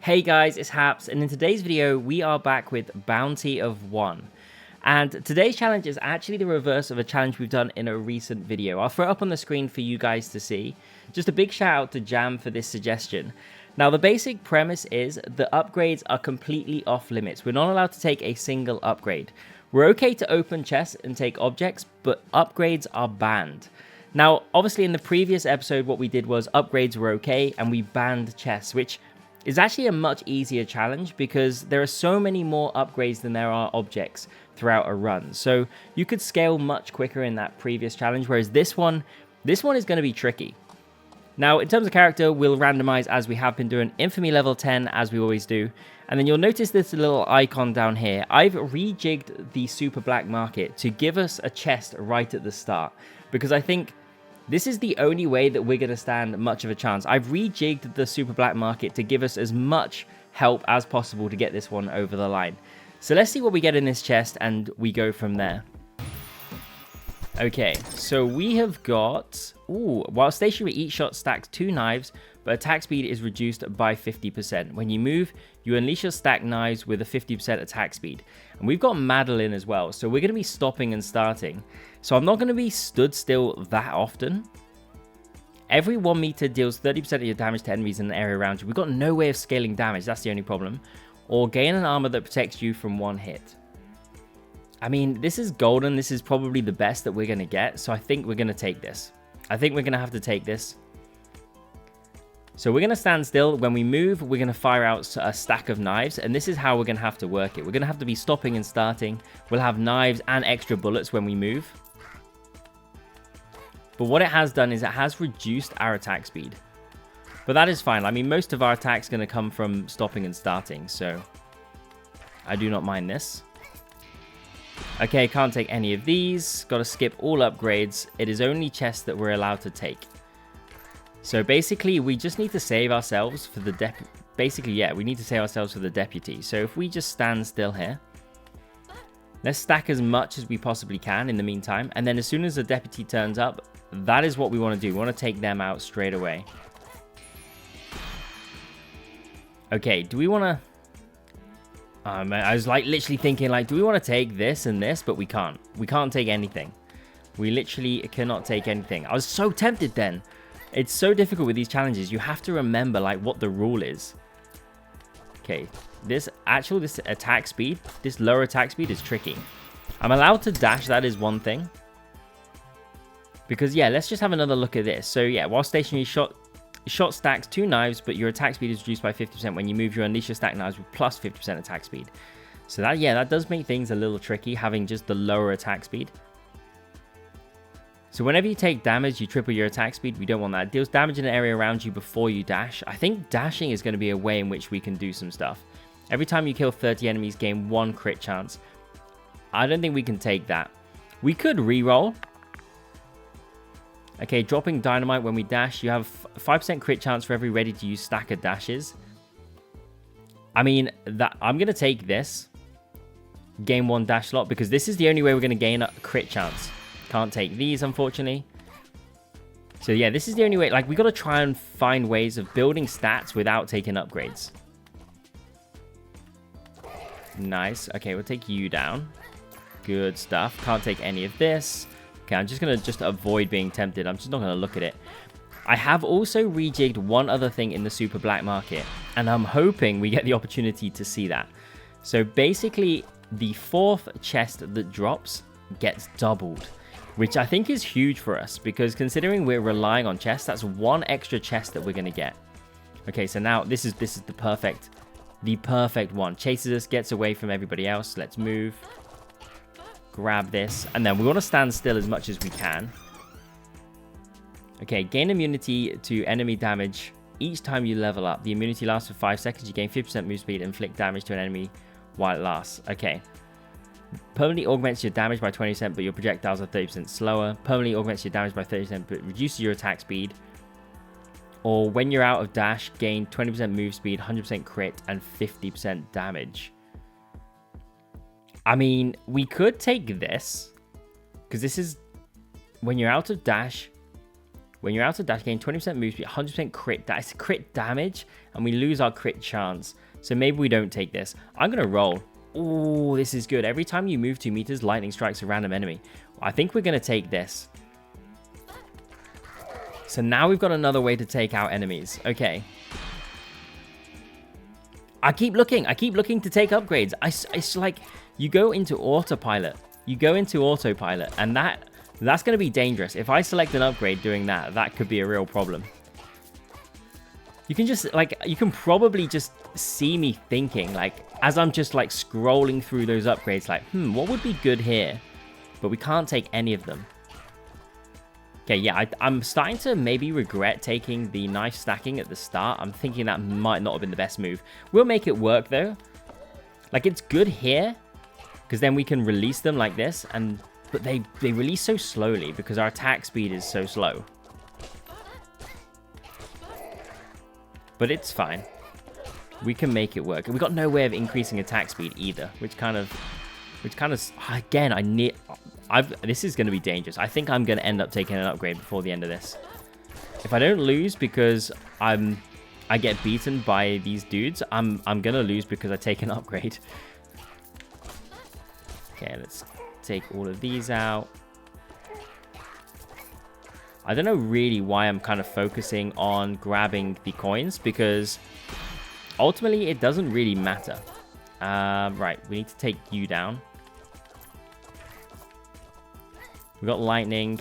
Hey guys, it's Haps, and in today's video, we are back with Bounty of 1. And today's challenge is actually the reverse of a challenge we've done in a recent video. I'll throw it up on the screen for you guys to see. Just a big shout out to Jam for this suggestion. Now, the basic premise is the upgrades are completely off limits. We're not allowed to take a single upgrade. We're okay to open chests and take objects, but upgrades are banned. Now, obviously in the previous episode, what we did was upgrades were okay, and we banned chests, which is actually a much easier challenge because there are so many more upgrades than there are objects throughout a run. So you could scale much quicker in that previous challenge, whereas this one is going to be tricky. Now, in terms of character, we'll randomize as we have been doing. Infamy level 10, as we always do. And then you'll notice this little icon down here. I've rejigged the super black market to give us a chest right at the start, because I think this is the only way that we're going to stand much of a chance. I've rejigged the super black market to give us as much help as possible to get this one over the line. So let's see what we get in this chest and we go from there. Okay, so we have got, while stationary, each shot stacks 2 knives, but attack speed is reduced by 50%. When you move, you unleash your stacked knives with a 50% attack speed. And we've got Madeline as well, so we're going to be stopping and starting. So I'm not going to be stood still that often. Every 1 meter deals 30% of your damage to enemies in an area around you. We've got no way of scaling damage, that's the only problem. Or gain an armor that protects you from 1 hit. I mean, this is golden. This is probably the best that we're going to get, so I think we're going to take this. I think we're going to have to take this. So we're going to stand still. When we move, we're going to fire out a stack of knives, and this is how we're going to have to work it. We're going to have to be stopping and starting. We'll have knives and extra bullets when we move. But what it has done is it has reduced our attack speed. But that is fine. I mean, most of our attacks are going to come from stopping and starting, so I do not mind this. Okay, can't take any of these. Got to skip all upgrades. It is only chests that we're allowed to take. So basically, we just need to save ourselves for the we need to save ourselves for the deputy. So if we just stand still here, let's stack as much as we possibly can in the meantime. And then as soon as the deputy turns up, that is what we want to do. We want to take them out straight away. Okay, do we want to... I was like literally thinking, like, do we want to take this and this? But we can't. We can't take anything. We literally cannot take anything. I was so tempted then. It's so difficult with these challenges. You have to remember, like, what the rule is. Okay, this attack speed, this lower attack speed is tricky. I'm allowed to dash, that is one thing. Because, yeah, let's just have another look at this. So, yeah, while stationary, shot stacks 2 knives, but your attack speed is reduced by 50%. When you move, you unleash your stacked knives with plus 50% attack speed. So that, yeah, that does make things a little tricky, having just the lower attack speed. So whenever you take damage, you triple your attack speed. We don't want that. It deals damage in an area around you before you dash. I think dashing is going to be a way in which we can do some stuff. Every time you kill 30 enemies, gain 1 crit chance. I don't think we can take that. We could reroll. Okay, dropping dynamite when we dash. You have 5% crit chance for every ready-to-use stack of dashes. I mean, I'm going to take this. Gain 1 dash slot, because this is the only way we're going to gain a crit chance. Can't take these, unfortunately. So, yeah, this is the only way. Like, we got to try and find ways of building stats without taking upgrades. Nice. Okay, we'll take you down. Good stuff. Can't take any of this. Okay, I'm just going to avoid being tempted. I'm just not going to look at it. I have also rejigged one other thing in the super black market, and I'm hoping we get the opportunity to see that. So basically, the 4th chest that drops gets doubled, which I think is huge for us, because considering we're relying on chests, that's 1 extra chest that we're going to get. Okay, so now this is the perfect one. Chases us, gets away from everybody else. Let's move. Grab this, and then we want to stand still as much as we can. Okay, gain immunity to enemy damage each time you level up. The immunity lasts for 5 seconds. You gain 50% move speed and inflict damage to an enemy while it lasts. Okay. Permanently augments your damage by 20%, but your projectiles are 30% slower. Permanently augments your damage by 30%, but reduces your attack speed. Or when you're out of dash, gain 20% move speed, 100% crit, and 50% damage. I mean, we could take this, because this is when you're out of dash, When you're out of dash, gain 20% move speed, 100% crit. That's crit damage, and we lose our crit chance. So maybe we don't take this. I'm going to roll. Oh, this is good. Every time you move 2 meters, lightning strikes a random enemy. I think we're going to take this. So now we've got another way to take out enemies. Okay. I keep looking to take upgrades. It's like you go into autopilot. And that's going to be dangerous. If I select an upgrade doing that, that could be a real problem. You can just, like, you can probably just see me thinking, like, as I'm just, like, scrolling through those upgrades, like, what would be good here? But we can't take any of them. Okay, yeah, I'm starting to maybe regret taking the knife stacking at the start. I'm thinking that might not have been the best move. We'll make it work, though. Like, it's good here, because then we can release them like this, but they release so slowly because our attack speed is so slow. But it's fine. We can make it work. We've got no way of increasing attack speed either, which kind of again, this is going to be dangerous. I think I'm going to end up taking an upgrade before the end of this. If I don't lose because I get beaten by these dudes, I'm going to lose because I take an upgrade. Okay, let's take all of these out. I don't know really why I'm kind of focusing on grabbing the coins, because ultimately it doesn't really matter. Right, we need to take you down. We got lightning.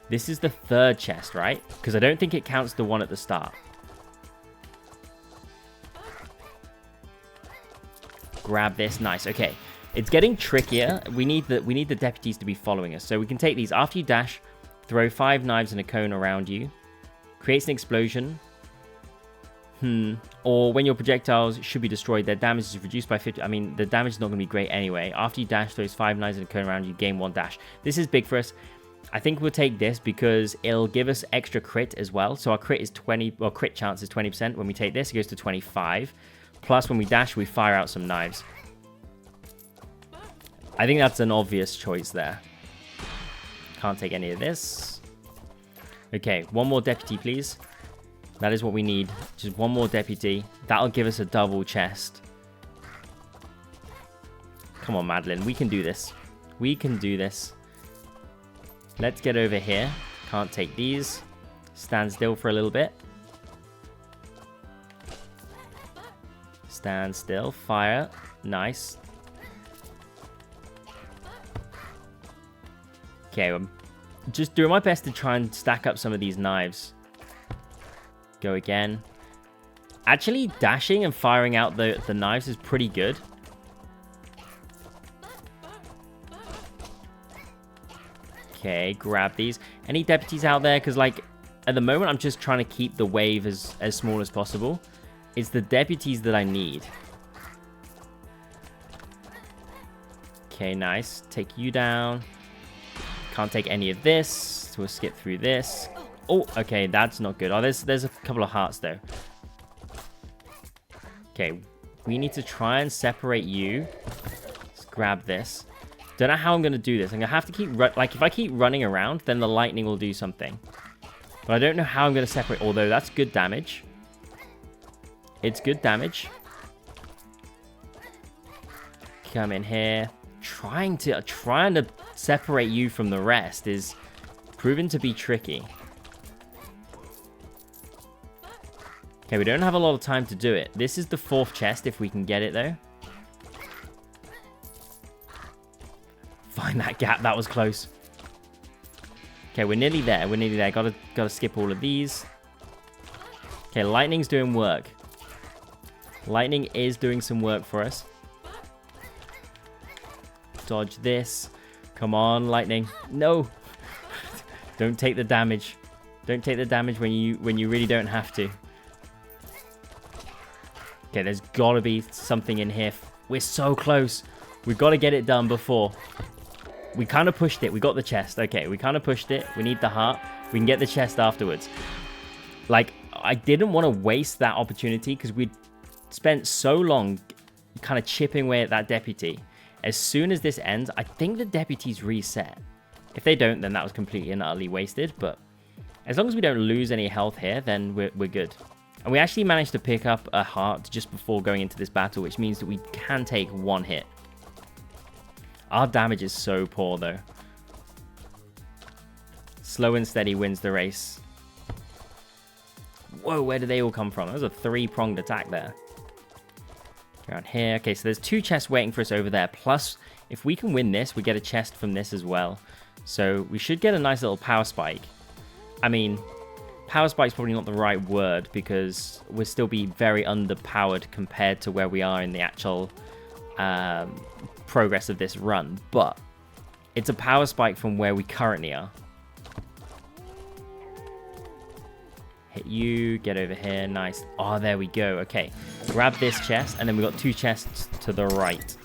This is the 3rd chest, right? Because I don't think it counts the one at the start. Grab this. Nice. Okay. It's getting trickier. We need the deputies to be following us. So we can take these. After you dash, throw 5 knives in a cone around you. Creates an explosion. Or when your projectiles should be destroyed, their damage is reduced by 50. I mean, the damage is not going to be great anyway. After you dash those 5 knives in a cone around you, gain 1 dash. This is big for us. I think we'll take this because it'll give us extra crit as well. So our crit is 20, or crit chance is 20%. When we take this, it goes to 25. Plus, when we dash, we fire out some knives. I think that's an obvious choice there. Can't take any of this. Okay, 1 more deputy, please. That is what we need. Just 1 more deputy. That'll give us a double chest. Come on, Madeline. We can do this. We can do this. Let's get over here. Can't take these. Stand still for a little bit. Stand still. Fire. Nice. Okay, I'm just doing my best to try and stack up some of these knives. Go again. Actually, dashing and firing out the knives is pretty good. Okay, grab these. Any deputies out there? Because, like, at the moment, I'm just trying to keep the wave as small as possible. It's the deputies that I need. Okay, nice. Take you down. Can't take any of this, so we'll skip through this. Oh, okay, that's not good. Oh, there's a couple of hearts, though. Okay, we need to try and separate you. Let's grab this. Don't know how I'm going to do this. I'm going to have to keep... Like, if I keep running around, then the lightning will do something. But I don't know how I'm going to separate. Although, that's good damage. It's good damage. Come in here. Trying to separate you from the rest is proven to be tricky. Okay, we don't have a lot of time to do it. This is the 4th chest, if we can get it, though. Find that gap. That was close. Okay, we're nearly there. We're nearly there. Gotta skip all of these. Okay, lightning's doing work. Lightning is doing some work for us. Dodge this. Come on, lightning. No. Don't take the damage. Don't take the damage when you really don't have to. Okay, there's got to be something in here. We're so close. We've got to get it done before. We kind of pushed it. We got the chest. Okay, we kind of pushed it. We need the heart. We can get the chest afterwards. Like, I didn't want to waste that opportunity because we'd spent so long kind of chipping away at that deputy. As soon as this ends, I think the deputies reset. If they don't, then that was completely and utterly wasted, but As long as we don't lose any health here, then we're good. And we actually managed to pick up a heart just before going into this battle, which means that we can take one hit. Our damage is so poor, though. Slow and steady wins the race. Whoa, where did they all come from? That was a 3-pronged attack there. Around here. Okay, so there's 2 chests waiting for us over there. Plus, if we can win this, we get a chest from this as well. So we should get a nice little power spike. I mean, power spike's probably not the right word because we'll still be very underpowered compared to where we are in the actual progress of this run. But it's a power spike from where we currently are. Hit you, get over here, nice. Oh, there we go. Okay, grab this chest, and then we got 2 chests to the right.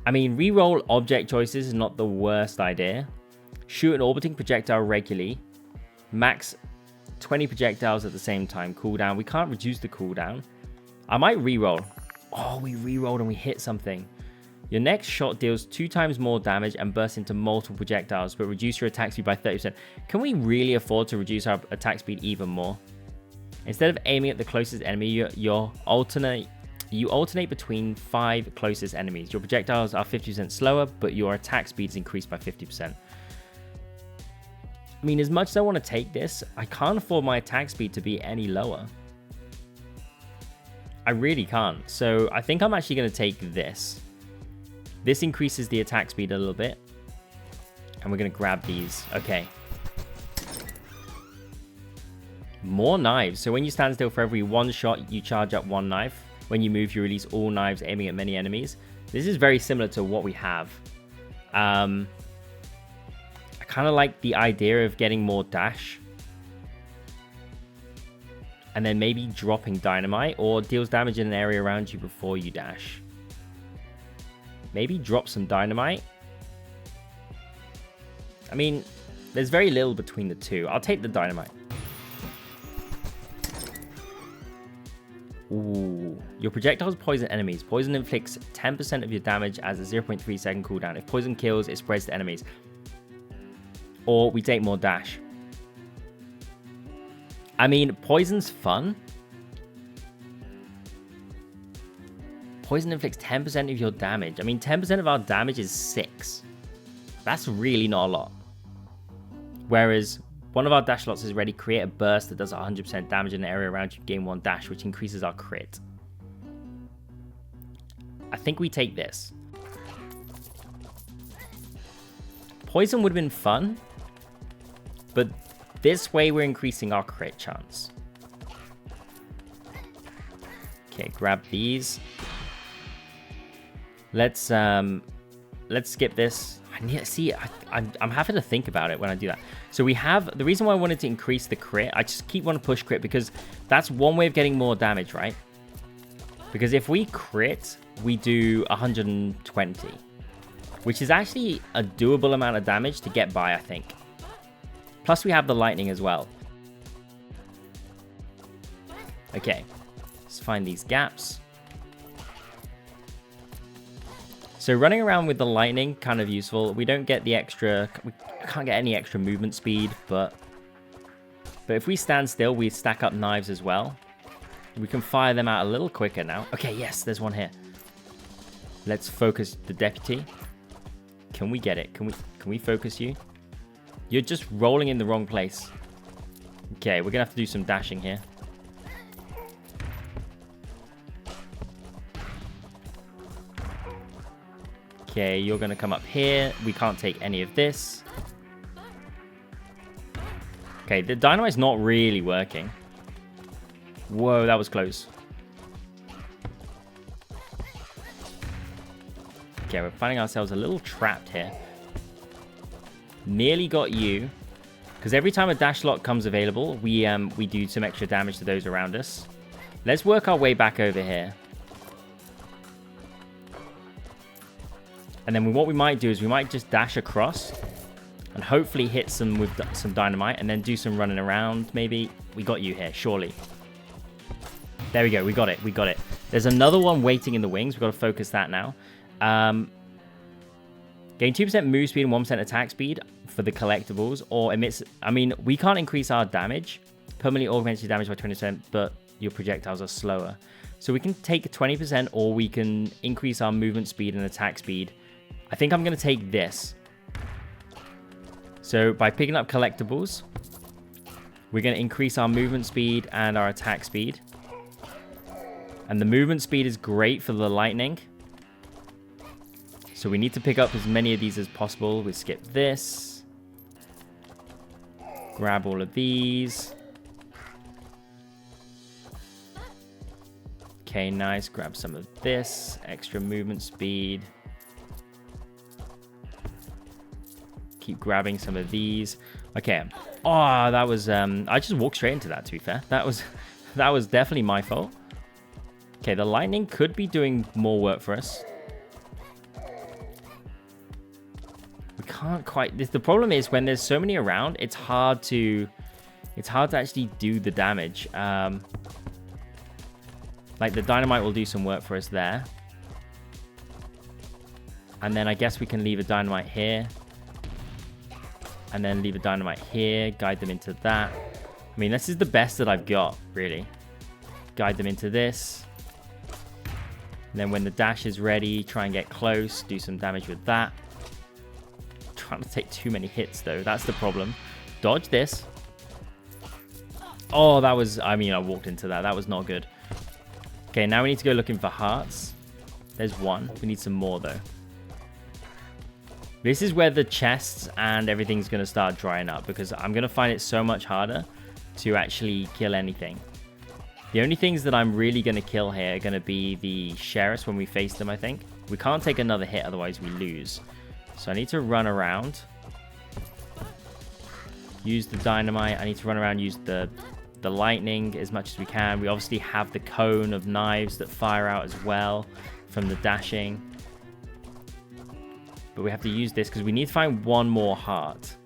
I mean, reroll object choices is not the worst idea. Shoot an orbiting projectile regularly. Max 20 projectiles at the same time. Cooldown. We can't reduce the cooldown. I might reroll. Oh, we rerolled and we hit something. Your next shot deals 2 times more damage and bursts into multiple projectiles, but reduce your attack speed by 30%. Can we really afford to reduce our attack speed even more? Instead of aiming at the closest enemy, you alternate between 5 closest enemies. Your projectiles are 50% slower, but your attack speed is increased by 50%. I mean, as much as I want to take this, I can't afford my attack speed to be any lower. I really can't. So I think I'm actually going to take this. This increases the attack speed a little bit. And we're going to grab these. Okay. More knives. So when you stand still, for every 1 shot, you charge up 1 knife. When you move, you release all knives aiming at many enemies. This is very similar to what we have. I kind of like the idea of getting more dash. And then maybe dropping dynamite, or deals damage in an area around you before you dash. Maybe drop some dynamite. I mean, there's very little between the two. I'll take the dynamite. Ooh. Your projectiles poison enemies. Poison inflicts 10% of your damage as a 0.3 second cooldown. If poison kills, it spreads to enemies. Or we take more dash. I mean, poison's fun. Poison inflicts 10% of your damage. I mean, 10% of our damage is 6. That's really not a lot. Whereas one of our dash slots is ready. Create a burst that does 100% damage in the area around you. Gain 1 dash, which increases our crit. I think we take this. Poison would have been fun. But this way we're increasing our crit chance. Okay, grab these. Let's skip this. I need to see. I'm having to think about it when I do that. So we have the reason why I wanted to increase the crit. I just keep wanting to push crit because that's one way of getting more damage, right? Because if we crit, we do 120, which is actually a doable amount of damage to get by, I think. Plus we have the lightning as well. Okay, let's find these gaps. So running around with the lightning, kind of useful. We don't get the extra, we can't get any extra movement speed, but if we stand still, we stack up knives as well. We can fire them out a little quicker now. Okay, yes, there's one here. Let's focus the deputy. Can we get it? Can we focus you? You're just rolling in the wrong place. Okay, we're gonna have to do some dashing here. Okay, you're gonna come up here. We can't take any of this. Okay, the dynamite's not really working. Whoa, that was close. Okay, we're finding ourselves a little trapped here. Nearly got you. Because every time a dash slot comes available, we do some extra damage to those around us. Let's work our way back over here. And then what we might do is we might just dash across and hopefully hit some with some dynamite and then do some running around. Maybe we got you here, surely. There we go. We got it. We got it. There's another one waiting in the wings. We've got to focus that now. Going Gain 2% move speed and 1% attack speed for the collectibles, or emits... I mean, we can't increase our damage. Permanently augments your damage by 20%, but your projectiles are slower. So we can take 20%, or we can increase our movement speed and attack speed. I think I'm going to take this. So by picking up collectibles, we're going to increase our movement speed and our attack speed. And the movement speed is great for the lightning. So we need to pick up as many of these as possible. We skip this. Grab all of these. Okay, nice. Grab some of this. Extra movement speed. Keep grabbing some of these. Okay. Oh, that was... I just walked straight into that, to be fair. That was definitely my fault. Okay, the lightning could be doing more work for us. We can't quite... The problem is when there's so many around, it's hard to actually do the damage. Like the dynamite will do some work for us there. And then I guess we can leave a dynamite here. And then leave a dynamite here. Guide them into that. I mean, this is the best that I've got, really. Guide them into this. And then when the dash is ready, try and get close. Do some damage with that. Trying to take too many hits, though. That's the problem. Dodge this. Oh, that was... I mean, I walked into that. That was not good. Okay, now we need to go looking for hearts. There's one. We need some more, though. This is where the chests and everything's going to start drying up, because I'm going to find it so much harder to actually kill anything. The only things that I'm really going to kill here are going to be the sheriffs when we face them, I think. We can't take another hit, otherwise we lose. So I need to run around. Use the dynamite. I need to run around, use the lightning as much as we can. We obviously have the cone of knives that fire out as well from the dashing. But we have to use this because we need to find one more heart.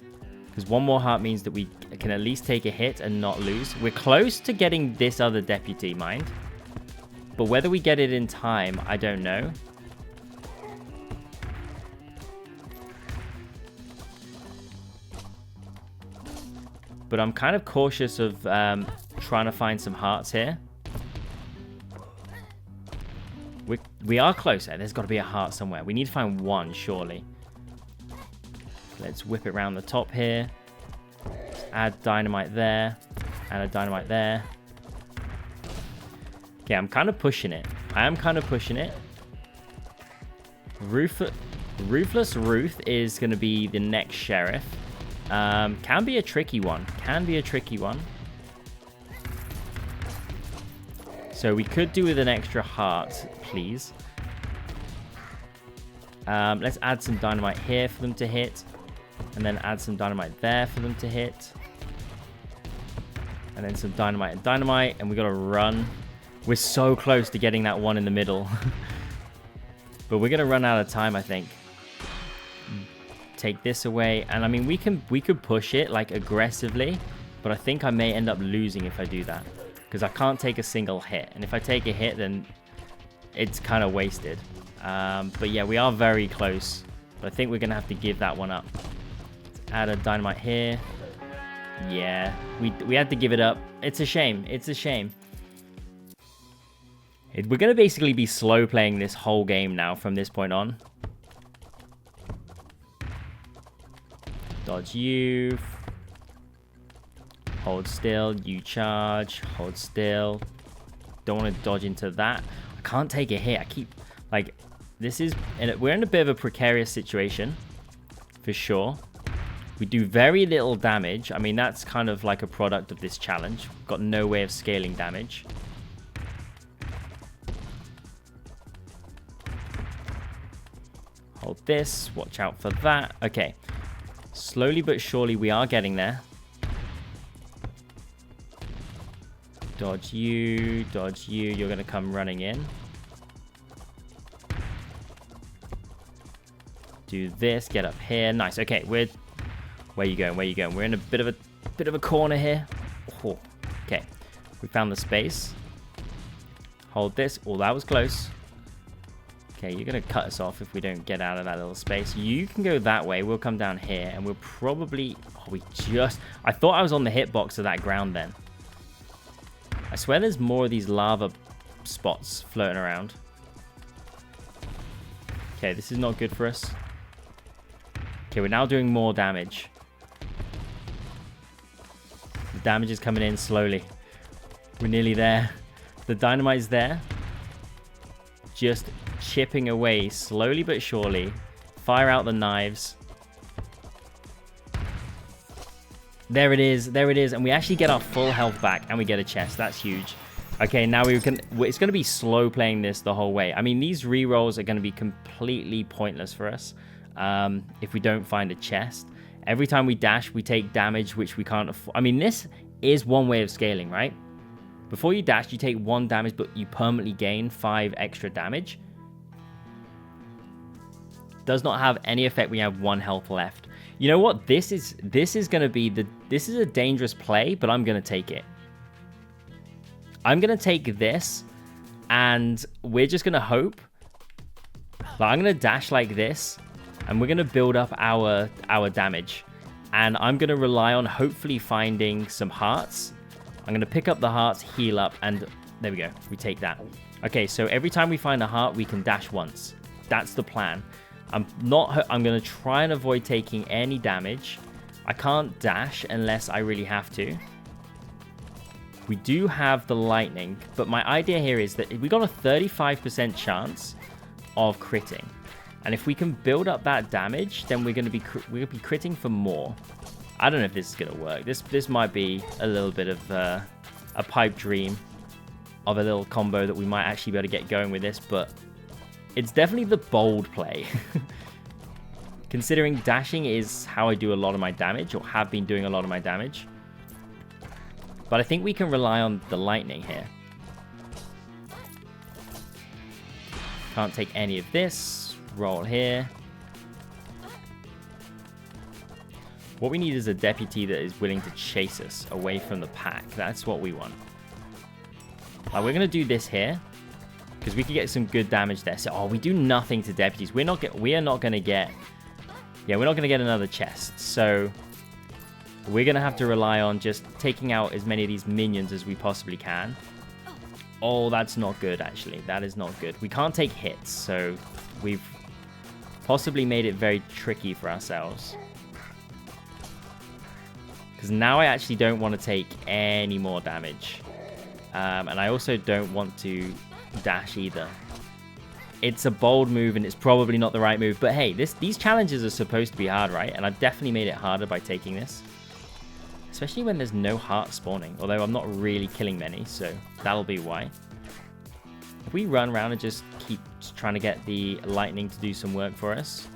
Because one more heart means that we can at least take a hit and not lose. We're close to getting this other deputy, mind. But whether we get it in time, I don't know. But I'm kind of cautious of trying to find some hearts here. We are closer. There's got to be a heart somewhere. We need to find one, surely. Let's whip it around the top here. Add dynamite there. Add a dynamite there. Okay, I'm kind of pushing it. I am kind of pushing it. Ruthless Ruth is going to be the next sheriff. Can be a tricky one. Can be a tricky one. So we could do with an extra heart, please. Let's add some dynamite here for them to hit. And then add some dynamite there for them to hit. And then some dynamite and dynamite. And we got to run. We're so close to getting that one in the middle. But we're going to run out of time, I think. Take this away. And I mean, we could push it like aggressively. But I think I may end up losing if I do that. Because I can't take a single hit. And if I take a hit, then it's kind of wasted. But yeah, we are very close. But I think we're going to have to give that one up. Add a dynamite here. Yeah, we had to give it up. It's a shame. It's a shame. We're going to basically be slow playing this whole game now from this point on. Dodge you. Hold still. You charge. Hold still. Don't want to dodge into that. I can't take a hit. I keep... Like, this is... We're in a bit of a precarious situation. For sure. We do very little damage. I mean, that's kind of like a product of this challenge. We've got no way of scaling damage. Hold this. Watch out for that. Okay. Slowly but surely we are getting there. Dodge you. Dodge you. You're going to come running in. Do this. Get up here. Nice. Okay. Where are you going? Where are you going? We're in a bit of a corner here. Oh, okay. We found the space. Hold this. Oh, that was close. Okay, you're going to cut us off if we don't get out of that little space. You can go that way. We'll come down here, and we'll probably... Oh, I thought I was on the hitbox of that ground then. I swear there's more of these lava spots floating around. Okay, this is not good for us. Okay, we're now doing more damage. The damage is coming in slowly. We're nearly there. The dynamite's there. Just chipping away slowly but surely. Fire out the knives. There it is. There it is. And we actually get our full health back and we get a chest. That's huge. Okay, now we can... It's going to be slow playing this the whole way. I mean, these rerolls are going to be completely pointless for us if we don't find a chest. Every time we dash, we take damage, which we can't afford. I mean, this is one way of scaling, right? Before you dash, you take 1 damage, but you permanently gain 5 extra damage. Does not have any effect when you have 1 health left. You know what? This is going to be this is a dangerous play, but I'm going to take it. I'm going to take this, and we're just going to hope. Like, I'm going to dash like this, and we're going to build up our damage. And I'm going to rely on hopefully finding some hearts. I'm going to pick up the hearts, heal up, and there we go. We take that. Okay, so every time we find a heart, we can dash once. That's the plan. I'm going to try and avoid taking any damage. I can't dash unless I really have to. We do have the lightning, but my idea here is that we got a 35% chance of critting. And if we can build up that damage, then we're going to be critting for more. I don't know if this is going to work. This might be a little bit of a pipe dream of a little combo that we might actually be able to get going with this, but it's definitely the bold play. Considering dashing is how I do a lot of my damage, or have been doing a lot of my damage. But I think we can rely on the lightning here. Can't take any of this. Roll here. What we need is a deputy that is willing to chase us away from the pack. That's what we want. We're going to do this here, because we can get some good damage there. So, we do nothing to deputies. We are not going to get... Yeah, we're not going to get another chest. So, we're going to have to rely on just taking out as many of these minions as we possibly can. Oh, that's not good, actually. That is not good. We can't take hits, so we've possibly made it very tricky for ourselves. Because now I actually don't want to take any more damage. And I also don't want to dash either. It's a bold move, and it's probably not the right move. But hey, these challenges are supposed to be hard, right? And I've definitely made it harder by taking this. Especially when there's no heart spawning. Although I'm not really killing many, so that'll be why. If we run around and just keep trying to get the lightning to do some work for us.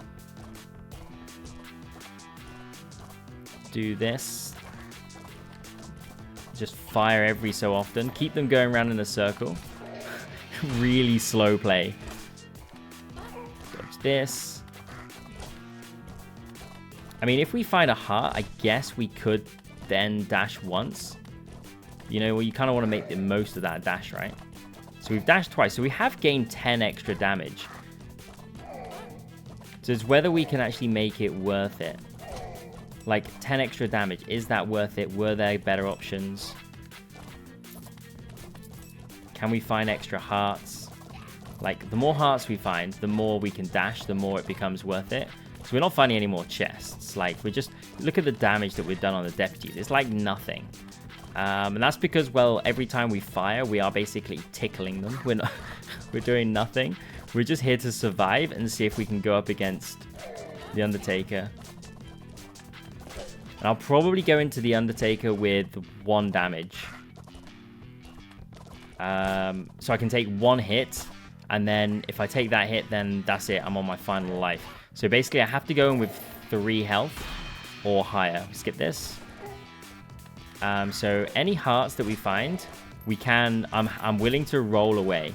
Do this. Just fire every so often. Keep them going around in a circle. Really slow play. Dodge this. I mean, if we find a heart, I guess we could then dash once. You know, well, you kind of want to make the most of that dash, right? So we've dashed twice. So we have gained 10 extra damage. So it's whether we can actually make it worth it. Like, 10 extra damage. Is that worth it? Were there better options? Can we find extra hearts? Like, the more hearts we find, the more we can dash, the more it becomes worth it. So we're not finding any more chests. Like, we're just... Look at the damage that we've done on the deputies. It's like nothing. And that's because, well, every time we fire, we are basically tickling them. We're doing nothing. We're just here to survive and see if we can go up against the Undertaker. And I'll probably go into the Undertaker with 1 damage. So I can take 1 hit. And then if I take that hit, then that's it. I'm on my final life. So basically, I have to go in with 3 health or higher. Skip this. So any hearts that we find, we can... I'm willing to roll away.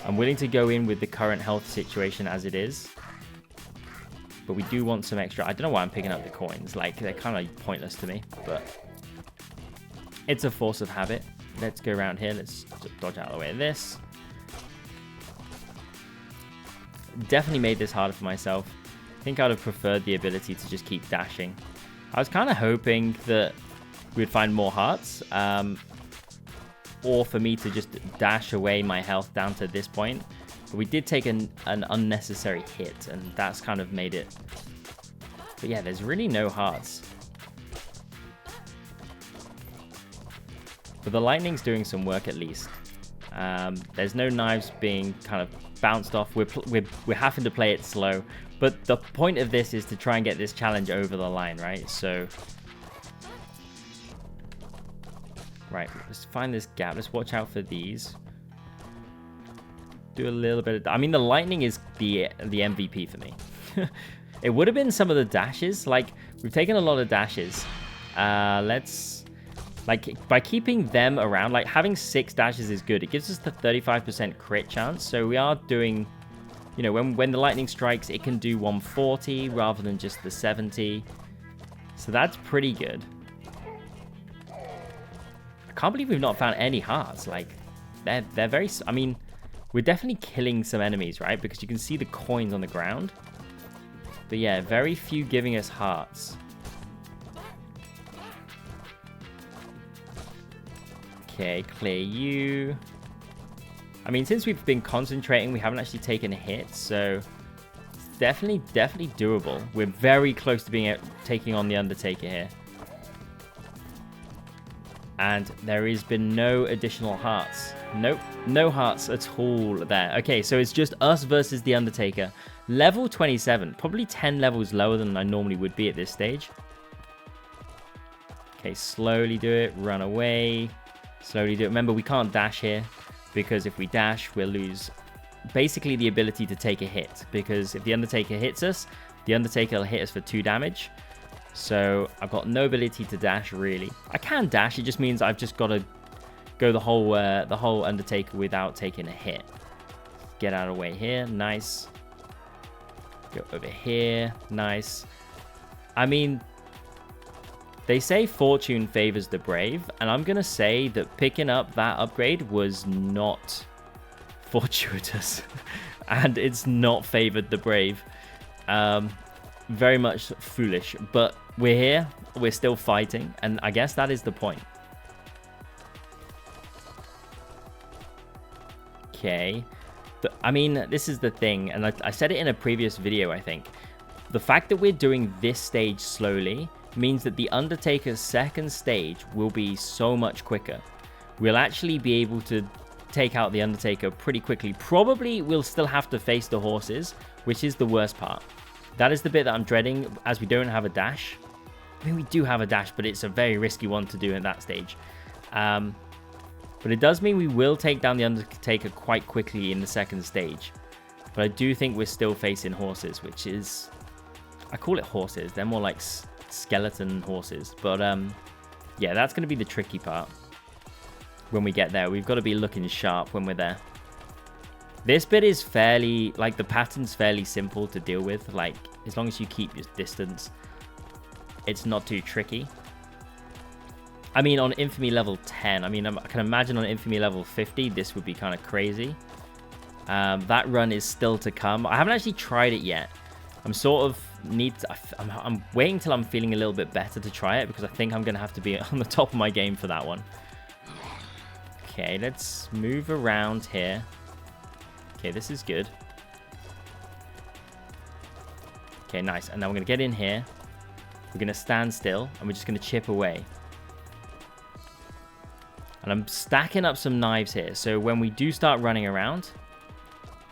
I'm willing to go in with the current health situation as it is. But we do want some extra... I don't know why I'm picking up the coins. Like, they're kind of pointless to me. But it's a force of habit. Let's go around here. Let's dodge out of the way of this. definitely made this harder for myself. I think I'd have preferred the ability to just keep dashing. I was kind of hoping that we'd find more hearts, or for me to just dash away my health down to this point. But we did take an unnecessary hit, and that's kind of made it. But yeah, there's really no hearts. But the lightning's doing some work at least. There's no knives being kind of bounced off. We're having to play it slow. But the point of this is to try and get this challenge over the line, right? So, right, let's find this gap. Let's watch out for these. Do a little bit of... I mean, the lightning is the MVP for me. It would have been some of the dashes. Like, we've taken a lot of dashes. Let's... Like, by keeping them around, like, having 6 dashes is good. It gives us the 35% crit chance. So we are doing... You know, when the lightning strikes, it can do 140 rather than just the 70. So that's pretty good. I can't believe we've not found any hearts. Like, they're very... I mean, we're definitely killing some enemies, right? Because you can see the coins on the ground. But yeah, very few giving us hearts. Okay, clear you. I mean, since we've been concentrating, we haven't actually taken a hit, so it's definitely doable. We're very close to taking on the Undertaker here. And there has been no additional hearts. Nope, no hearts at all there. Okay, so it's just us versus the Undertaker. Level 27, probably 10 levels lower than I normally would be at this stage. Okay, slowly do it, run away. Slowly do it. Remember, we can't dash here, because if we dash, we'll lose basically the ability to take a hit. Because if the Undertaker hits us, the Undertaker will hit us for 2 damage. So I've got no ability to dash, really. I can dash, it just means I've just got to go the whole Undertaker without taking a hit. Get out of the way here, nice. Go over here, nice. I mean, they say fortune favors the brave, and I'm going to say that picking up that upgrade was not fortuitous. And it's not favored the brave. Very much foolish, but we're here, we're still fighting, and I guess that is the point. Okay, I mean, this is the thing, and I said it in a previous video, I think. The fact that we're doing this stage slowly means that the Undertaker's second stage will be so much quicker. We'll actually be able to take out the Undertaker pretty quickly. Probably we'll still have to face the horses, which is the worst part. That is the bit that I'm dreading, as we don't have a dash. I mean, we do have a dash, but it's a very risky one to do at that stage. But it does mean we will take down the Undertaker quite quickly in the second stage. But I do think we're still facing horses, which is... I call it horses. They're more like skeleton horses. But yeah, that's going to be the tricky part. When we get there, we've got to be looking sharp when we're there. This bit is fairly, like, the pattern's fairly simple to deal with. Like, as long as you keep your distance, it's not too tricky. I mean, on Infamy level 10, I mean, I can imagine on Infamy level 50, this would be kind of crazy. That run is still to come. I haven't actually tried it yet. I'm sort of I'm waiting till I'm feeling a little bit better to try it, because I think I'm going to have to be on the top of my game for that one. Okay, let's move around here. Okay, this is good. Okay, nice. And now we're going to get in here. We're going to stand still, and we're just going to chip away. And I'm stacking up some knives here, so when we do start running around...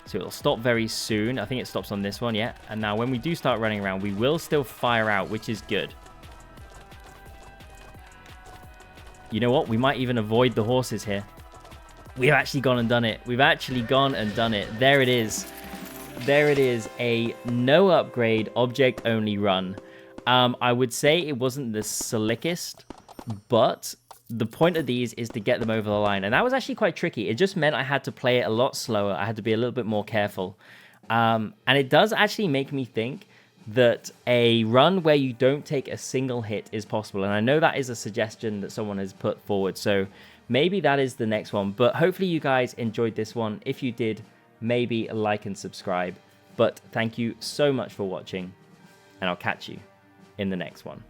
So it'll stop very soon. I think it stops on this one, yeah. And now when we do start running around, we will still fire out, which is good. You know what? We might even avoid the horses here. We've actually gone and done it. We've actually gone and done it. There it is. There it is. A no upgrade, object only run. I would say it wasn't the slickest, but the point of these is to get them over the line. And that was actually quite tricky. It just meant I had to play it a lot slower. I had to be a little bit more careful. And it does actually make me think that a run where you don't take a single hit is possible. And I know that is a suggestion that someone has put forward. So maybe that is the next one. But hopefully you guys enjoyed this one. If you did, maybe like and subscribe. But thank you so much for watching, and I'll catch you in the next one.